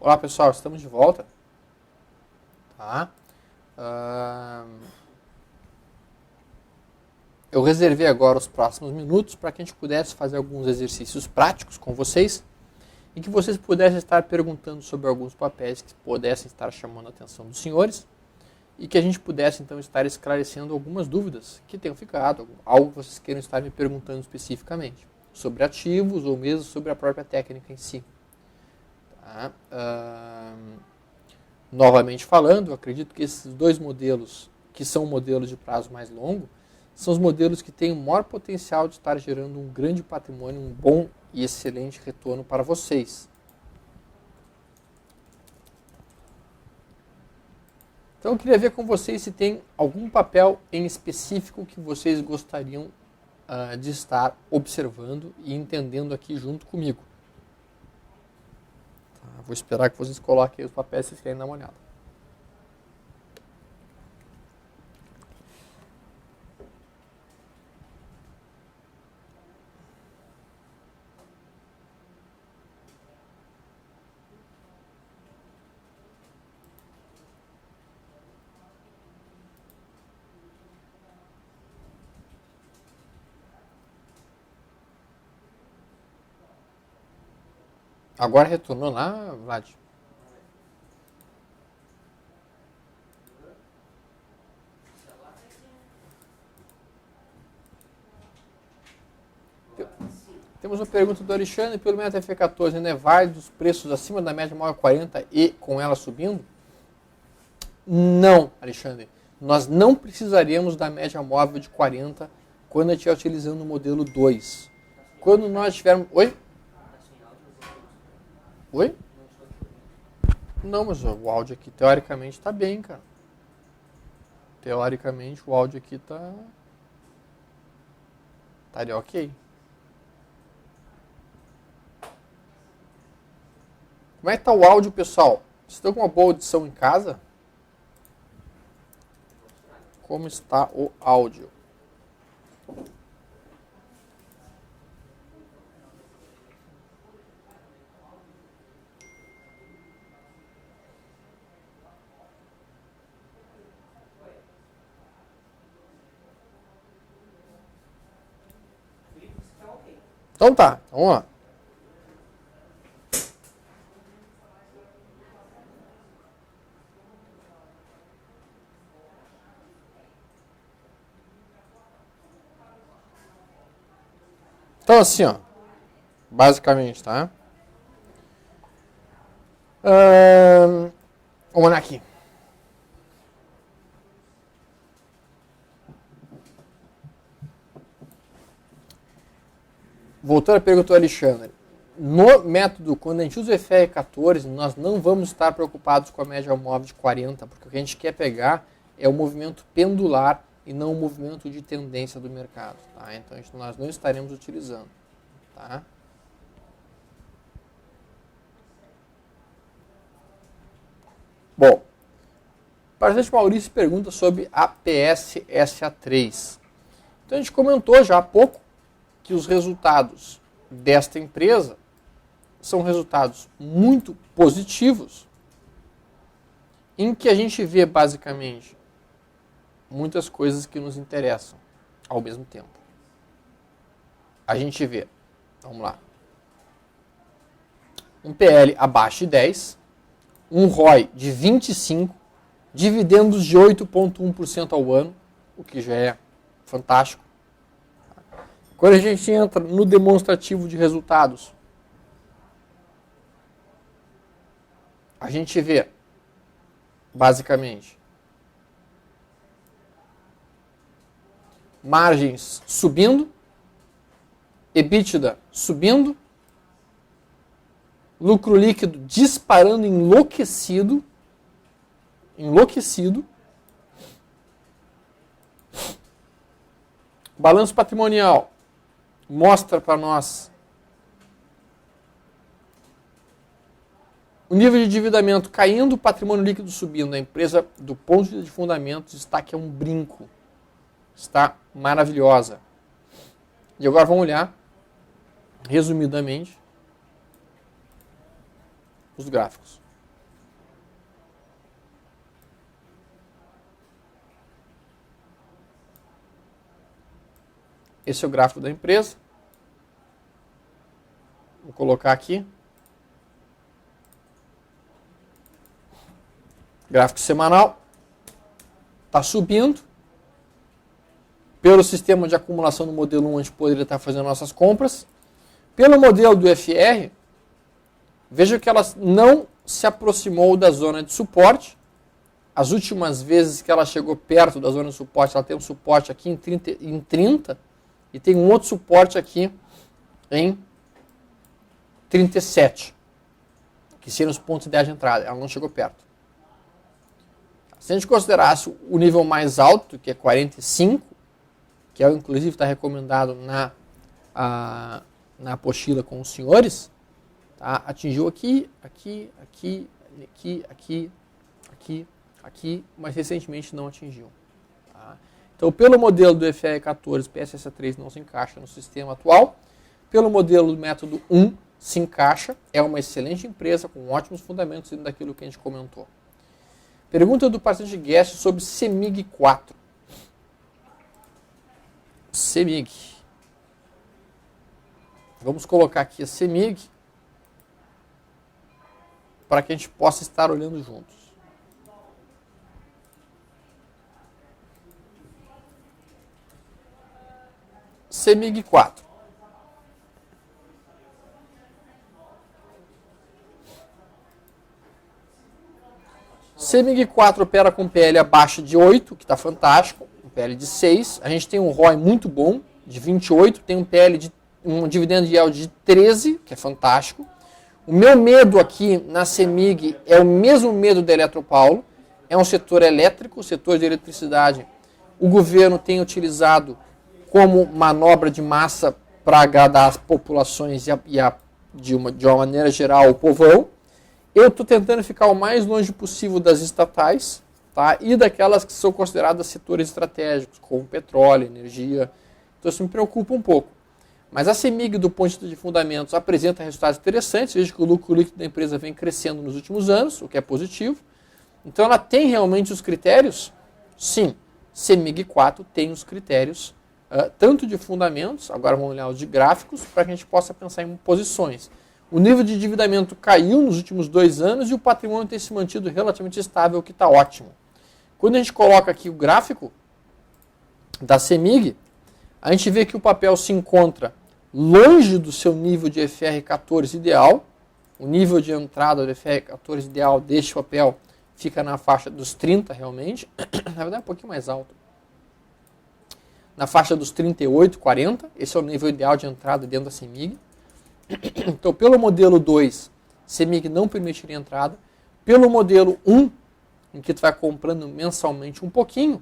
Olá pessoal, estamos de volta. Tá? Eu reservei agora os próximos minutos para que a gente pudesse fazer alguns exercícios práticos com vocês e que vocês pudessem estar perguntando sobre alguns papéis que pudessem estar chamando a atenção dos senhores e que a gente pudesse então estar esclarecendo algumas dúvidas que tenham ficado, algo que vocês queiram estar me perguntando especificamente sobre ativos ou mesmo sobre a própria técnica em si. Tá? Novamente falando, eu acredito que esses dois modelos, que são modelos de prazo mais longo, são os modelos que têm o maior potencial de estar gerando um grande patrimônio, um bom e excelente retorno para vocês. Então eu queria ver com vocês se tem algum papel em específico que vocês gostariam de estar observando e entendendo aqui junto comigo. Tá, vou esperar que vocês coloquem os papéis se vocês querem dar uma olhada. Agora retornou lá, Vlad? Temos uma pergunta do Alexandre, pelo menos a F14 ainda é válido os preços acima da média móvel 40 e com ela subindo? Não, Alexandre. Nós não precisaríamos da média móvel de 40 quando a gente estiver utilizando o modelo 2. Quando nós tivermos... Oi? Oi? Não, mas o áudio aqui teoricamente está bem, cara. Teoricamente o áudio aqui está... estaria ok. Como é que está o áudio, pessoal? Vocês estão com uma boa audição em casa? Como está o áudio? Então tá, vamos lá. Então assim, ó, basicamente, tá? Vamos olhar aqui. Voltando à pergunta do Alexandre. No método, quando a gente usa o FR14, nós não vamos estar preocupados com a média móvel de 40, porque o que a gente quer pegar é o movimento pendular e não o movimento de tendência do mercado. Tá? Então nós não estaremos utilizando. Tá? Bom, o presidente Maurício pergunta sobre a PSSA3. Então a gente comentou já há pouco que os resultados desta empresa são resultados muito positivos, em que a gente vê basicamente muitas coisas que nos interessam ao mesmo tempo. A gente vê, vamos lá, um PL abaixo de 10, um ROI de 25, dividendos de 8,1% ao ano, o que já é fantástico. Quando a gente entra no demonstrativo de resultados, a gente vê, basicamente, margens subindo, EBITDA subindo, lucro líquido disparando enlouquecido, balanço patrimonial mostra para nós o nível de endividamento caindo, o patrimônio líquido subindo. A empresa, do ponto de vista de fundamentos, está que é um brinco. Está maravilhosa. E agora vamos olhar, resumidamente, os gráficos. Esse é o gráfico da empresa. Vou colocar aqui. Gráfico semanal. Está subindo. Pelo sistema de acumulação do modelo 1, a gente poderia estar fazendo nossas compras. Pelo modelo do FR, veja que ela não se aproximou da zona de suporte. As últimas vezes que ela chegou perto da zona de suporte, ela tem um suporte aqui em 30 e tem um outro suporte aqui em 37, que seriam os pontos ideais de entrada. Ela não chegou perto. Se a gente considerasse o nível mais alto, que é 45, que é inclusive está recomendado na apostila com os senhores, tá? Atingiu aqui, mas recentemente não atingiu. Tá? Então, pelo modelo do FR14, PSSA3 não se encaixa no sistema atual. Pelo modelo do método 1, se encaixa. É uma excelente empresa, com ótimos fundamentos dentro daquilo que a gente comentou. Pergunta do participante Guest sobre CEMIG 4. CEMIG. Vamos colocar aqui a CEMIG para que a gente possa estar olhando juntos. CEMIG 4. CEMIG 4 opera com PL abaixo de 8, que está fantástico, um PL de 6. A gente tem um ROI muito bom, de 28, tem um PL de um dividendo yield de 13, que é fantástico. O meu medo aqui na CEMIG é o mesmo medo da Eletropaulo, é um setor elétrico, setor de eletricidade. O governo tem utilizado como manobra de massa para agradar as populações de uma maneira geral, o povão. Eu estou tentando ficar o mais longe possível das estatais, tá? E daquelas que são consideradas setores estratégicos, como petróleo, energia. Então isso me preocupa um pouco. Mas a CEMIG, do ponto de vista de fundamentos, apresenta resultados interessantes. Veja que o lucro líquido da empresa vem crescendo nos últimos anos, o que é positivo. Então ela tem realmente os critérios? Sim, CEMIG 4 tem os critérios, tanto de fundamentos, agora vamos olhar os de gráficos, para que a gente possa pensar em posições. O nível de endividamento caiu nos últimos 2 anos e o patrimônio tem se mantido relativamente estável, o que está ótimo. Quando a gente coloca aqui o gráfico da CEMIG, a gente vê que o papel se encontra longe do seu nível de FR14 ideal. O nível de entrada do FR14 ideal deste papel fica na faixa dos 30 realmente. Na verdade é um pouquinho mais alto. Na faixa dos 38, 40. Esse é o nível ideal de entrada dentro da CEMIG. Então, pelo modelo 2, CEMIG não permitiria entrada. Pelo modelo 1, em que tu vai comprando mensalmente um pouquinho,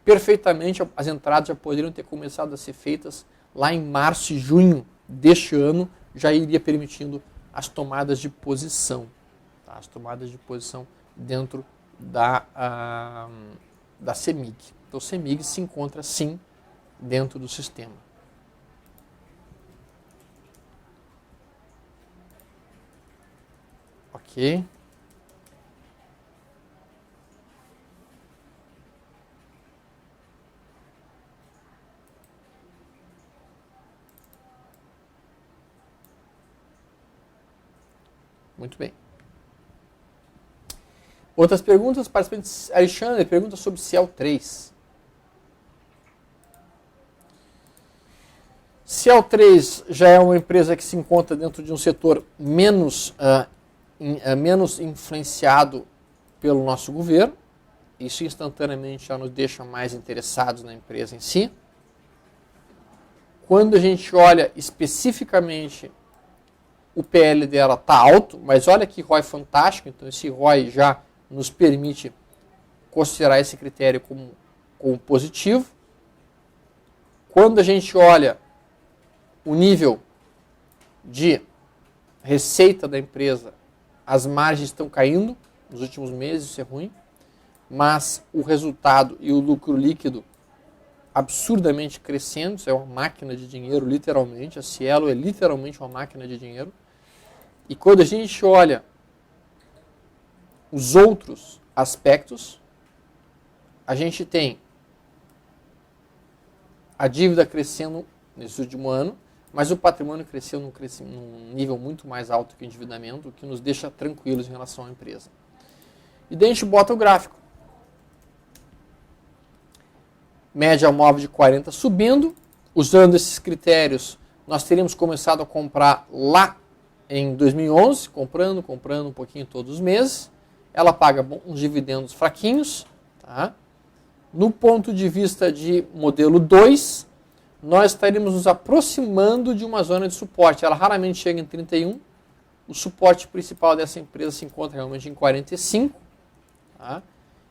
perfeitamente as entradas já poderiam ter começado a ser feitas lá em março e junho deste ano, já iria permitindo as tomadas de posição. Tá? As tomadas de posição dentro da CEMIG. Então, CEMIG se encontra, sim, dentro do sistema. Ok. Muito bem. Outras perguntas, participante Alexandre pergunta sobre Ciel 3. Ciel 3 já é uma empresa que se encontra dentro de um setor menos influenciado pelo nosso governo. Isso instantaneamente já nos deixa mais interessados na empresa em si. Quando a gente olha especificamente, o PL dela está alto, mas olha que ROI fantástico, então esse ROI já nos permite considerar esse critério como positivo. Quando a gente olha o nível de receita da empresa, as margens estão caindo nos últimos meses, isso é ruim, mas o resultado e o lucro líquido absurdamente crescendo, isso é uma máquina de dinheiro, literalmente, a Cielo é literalmente uma máquina de dinheiro. E quando a gente olha os outros aspectos, a gente tem a dívida crescendo nesse último ano, mas o patrimônio cresceu num nível muito mais alto que o endividamento, o que nos deixa tranquilos em relação à empresa. E daí a gente bota o gráfico. Média móvel de 40 subindo. Usando esses critérios, nós teríamos começado a comprar lá em 2011, comprando um pouquinho todos os meses. Ela paga uns dividendos fraquinhos. Tá? No ponto de vista de modelo 2, nós estaríamos nos aproximando de uma zona de suporte. Ela raramente chega em 31. O suporte principal dessa empresa se encontra realmente em 45. Tá?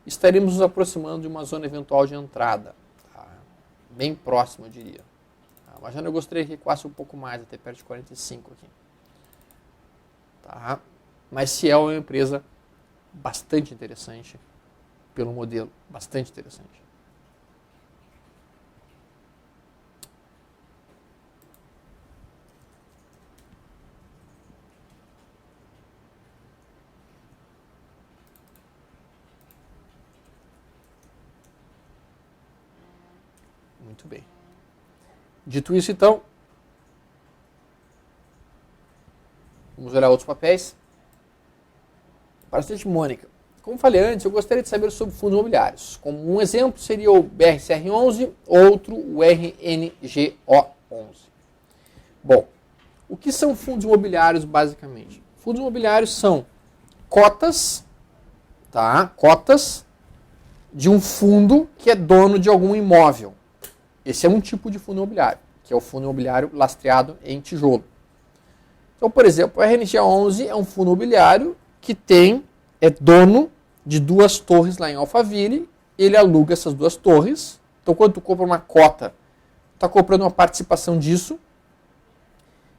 Estaríamos nos aproximando de uma zona eventual de entrada. Tá? Bem próximo, eu diria. Tá? Mas eu gostaria que recuasse um pouco mais, até perto de 45 aqui. Tá? Mas Ciel é uma empresa bastante interessante pelo modelo. Bastante interessante. Muito bem. Dito isso, então, vamos olhar outros papéis. Bastante Mônica. Como falei antes, eu gostaria de saber sobre fundos imobiliários. Como um exemplo seria o BRCR11, outro o RNGO11. Bom, o que são fundos imobiliários basicamente? Fundos imobiliários são cotas, tá? Cotas de um fundo que é dono de algum imóvel. Esse é um tipo de fundo imobiliário, que é o fundo imobiliário lastreado em tijolo. Então, por exemplo, o RNG11 é um fundo imobiliário que é dono de 2 torres lá em Alphaville, ele aluga essas 2 torres. Então, quando tu compra uma cota, tu está comprando uma participação disso,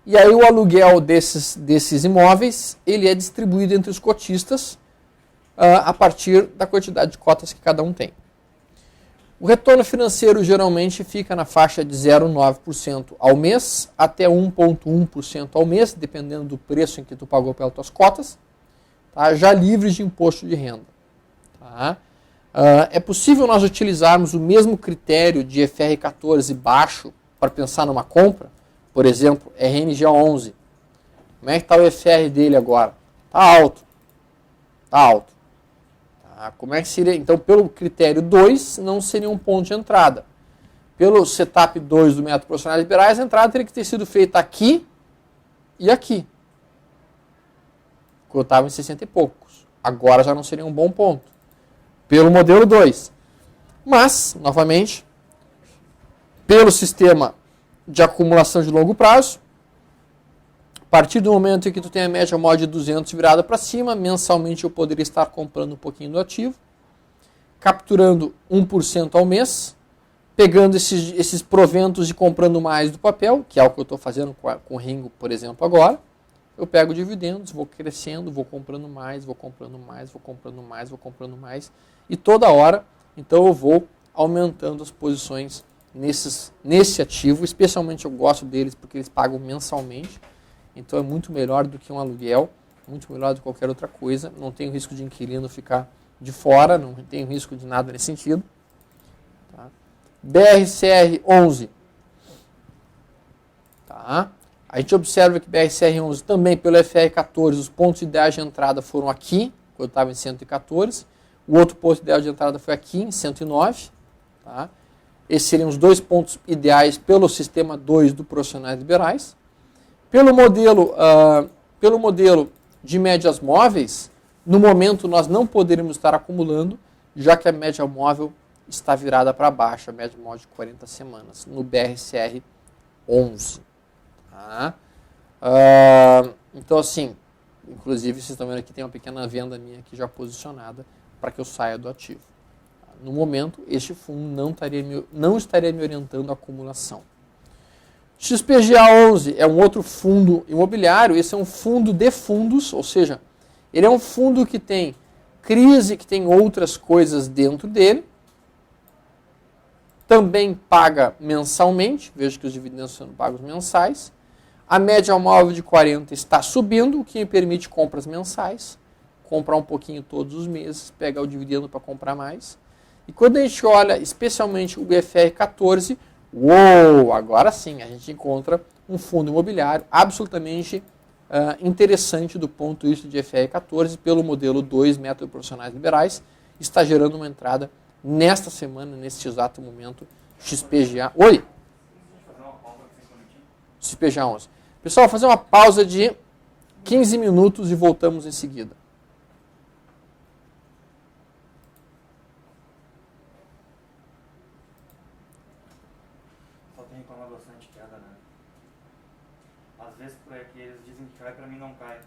e aí o aluguel desses imóveis, ele é distribuído entre os cotistas a partir da quantidade de cotas que cada um tem. O retorno financeiro geralmente fica na faixa de 0,9% ao mês até 1,1% ao mês, dependendo do preço em que tu pagou pelas tuas cotas, tá? Já livres de imposto de renda. Tá? É possível nós utilizarmos o mesmo critério de FR14 baixo para pensar numa compra? Por exemplo, RNG11. Como é que está o FR dele agora? Está alto. Está alto. Como é que seria? Então, pelo critério 2, não seria um ponto de entrada. Pelo setup 2 do método profissionais liberais, a entrada teria que ter sido feita aqui e aqui. Quando eu estava em 60 e poucos. Agora já não seria um bom ponto. Pelo modelo 2. Mas, novamente, pelo sistema de acumulação de longo prazo, a partir do momento em que tu tem a média móvel de 200 virada para cima, mensalmente eu poderia estar comprando um pouquinho do ativo, capturando 1% ao mês, pegando esses proventos e comprando mais do papel, que é o que eu estou fazendo com o Ringo, por exemplo, agora. Eu pego dividendos, vou crescendo, vou comprando mais, vou comprando mais, vou comprando mais, vou comprando mais. E toda hora, então eu vou aumentando as posições nesse ativo. Especialmente eu gosto deles porque eles pagam mensalmente. Então é muito melhor do que um aluguel, muito melhor do que qualquer outra coisa. Não tem o risco de inquilino ficar de fora, não tem risco de nada nesse sentido. Tá? BRCR11. Tá? A gente observa que BRCR11 também, pelo FR14, os pontos ideais de entrada foram aqui, quando eu estava em 114. O outro ponto ideal de entrada foi aqui, em 109. Tá? Esses seriam os 2 pontos ideais pelo sistema 2 do Profissionais Liberais. Pelo modelo de médias móveis, no momento nós não poderíamos estar acumulando, já que a média móvel está virada para baixo, a média móvel de 40 semanas, no BRCR 11. Tá? Então, assim, inclusive, vocês estão vendo aqui, tem uma pequena venda minha aqui já posicionada para que eu saia do ativo. No momento, este fundo não estaria me orientando à acumulação. XPGA11 é um outro fundo imobiliário, esse é um fundo de fundos, ou seja, ele é um fundo que tem crise, que tem outras coisas dentro dele, também paga mensalmente, veja que os dividendos são pagos mensais, a média móvel de 40 está subindo, o que me permite compras mensais, comprar um pouquinho todos os meses, pegar o dividendo para comprar mais, e quando a gente olha especialmente o BFR14, Uou, agora sim, a gente encontra um fundo imobiliário absolutamente interessante do ponto de vista de FR 14 pelo modelo 2 métodos profissionais liberais, está gerando uma entrada nesta semana, neste exato momento, XPGA. Oi! XPGA 11. Pessoal, vou fazer uma pausa de 15 minutos e voltamos em seguida. Só tem reclamado bastante queda, né? Às vezes por aqui eles dizem que cai, pra mim não cai.